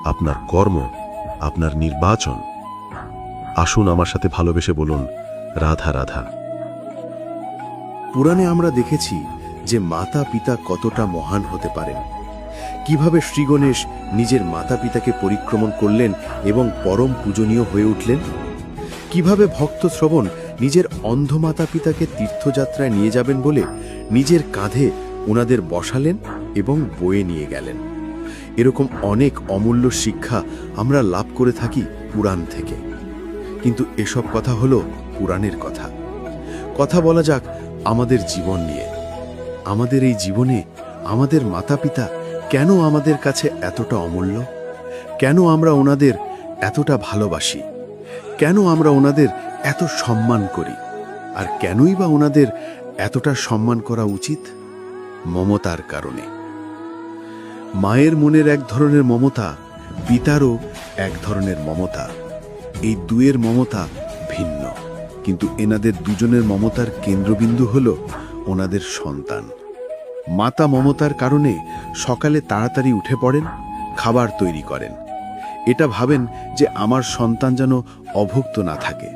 আপনার কর্ম, আপনার নির্বাচন। আসুন আমার সাথে ভালোবেসে বলুন, রাধা রাধা। পুরাণে আমরা দেখেছি যে মাতা পিতা কতটা মহান হতে পারেন, কিভাবে শ্রীগণেশ নিজের মাতা পিতাকে পরিক্রমণ করলেন এবং পরম পূজনীয় হয়ে উঠলেন, কিভাবে ভক্ত শ্রবণ নিজের অন্ধ মাতা পিতাকে তীর্থযাত্রায় নিয়ে যাবেন বলে নিজের কাঁধে ওনাদের বসালেন এবং বয়ে নিয়ে গেলেন। এরকম অনেক অমূল্য শিক্ষা আমরা লাভ করে থাকি পুরাণ থেকে। কিন্তু এসব কথা হলো পুরাণের কথা। কথা বলা যাক আমাদের জীবন নিয়ে। আমাদের এই জীবনে আমাদের মাতা পিতা কেন আমাদের কাছে এতটা অমূল্য? কেন আমরা ওনাদের এতটা ভালোবাসি? কেন আমরা ওনাদের এত সম্মান করি? আর কেনই বা ওনাদের এতটা সম্মান করা উচিত? মমতার কারণে। মায়ের মনের এক ধরনের মমতা, পিতারও এক ধরনের মমতা। এই দুয়ের মমতা ভিন্ন, কিন্তু এনাদের দুজনের মমতার কেন্দ্রবিন্দু হল ওনাদের সন্তান। মাতা মমতার কারণে সকালে তাড়াতাড়ি উঠে পড়েন, খাবার তৈরি করেন। এটা ভাবেন যে আমার সন্তান যেন অভুক্ত না থাকে।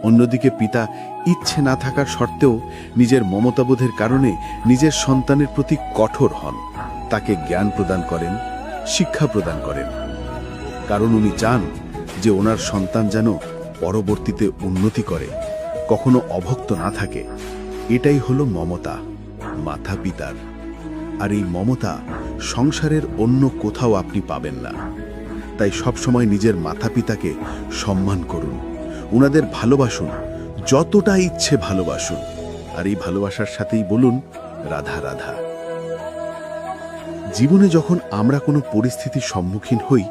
অন্যদিকে পিতা ইচ্ছে না থাকার সত্ত্বেও নিজের মমতাবোধের কারণে নিজের সন্তানের প্রতি কঠোর হন, তাকে জ্ঞান প্রদান করেন, শিক্ষা প্রদান করেন, কারণ উনি চান যে ওনার সন্তান যেন পরবর্তীতে উন্নতি করে, কখনো অভুক্ত না থাকে। এটাই হলো মমতা মাতা পিতার। আর এই মমতা সংসারের অন্য কোথাও আপনি পাবেন না। তাই সবসময় নিজের মাতা পিতাকে সম্মান করুন, ওনাদের ভালোবাসুন, যতটা ইচ্ছে ভালোবাসুন। আর এই ভালোবাসার সাথেই বলুন, রাধা রাধা। জীবনে যখন আমরা কোনো পরিস্থিতির সম্মুখীন হই,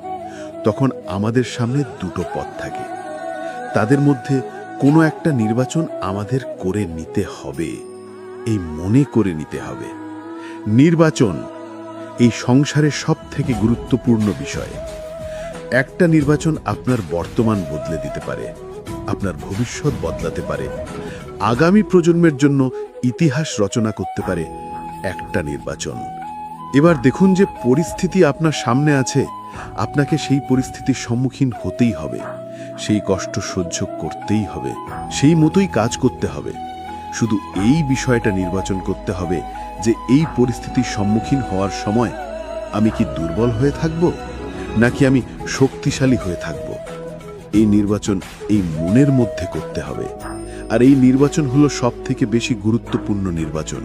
তখন আমাদের সামনে দুটো পথ থাকে। তাদের মধ্যে কোনো একটা নির্বাচন আমাদের করে নিতে হবে, এই মনে করে নিতে হবে। নির্বাচন এই সংসারের সবথেকে গুরুত্বপূর্ণ বিষয়। একটা নির্বাচন আপনার বর্তমান বদলে দিতে পারে, আপনার ভবিষ্যৎ বদলাতে পারে, আগামী প্রজন্মের জন্য ইতিহাস রচনা করতে পারে একটা নির্বাচন। এবার দেখুন যে পরিস্থিতি আপনার সামনে আছে, আপনাকে সেই পরিস্থিতির সম্মুখীন হতেই হবে, সেই কষ্ট সহ্য করতেই হবে, সেই মতোই কাজ করতে হবে। শুধু এই বিষয়টা নির্বাচন করতে হবে যে এই পরিস্থিতির সম্মুখীন হওয়ার সময় আমি কি দুর্বল হয়ে থাকব, নাকি আমি শক্তিশালী হয়ে থাকব। এই নির্বাচন এই মনের মধ্যে করতে হবে। আর এই নির্বাচন হলো সবথেকে বেশি গুরুত্বপূর্ণ নির্বাচন।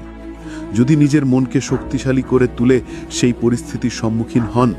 যদি নিজের মনকে শক্তিশালী করে তুলে সেই পরিস্থিতির সম্মুখীন হন,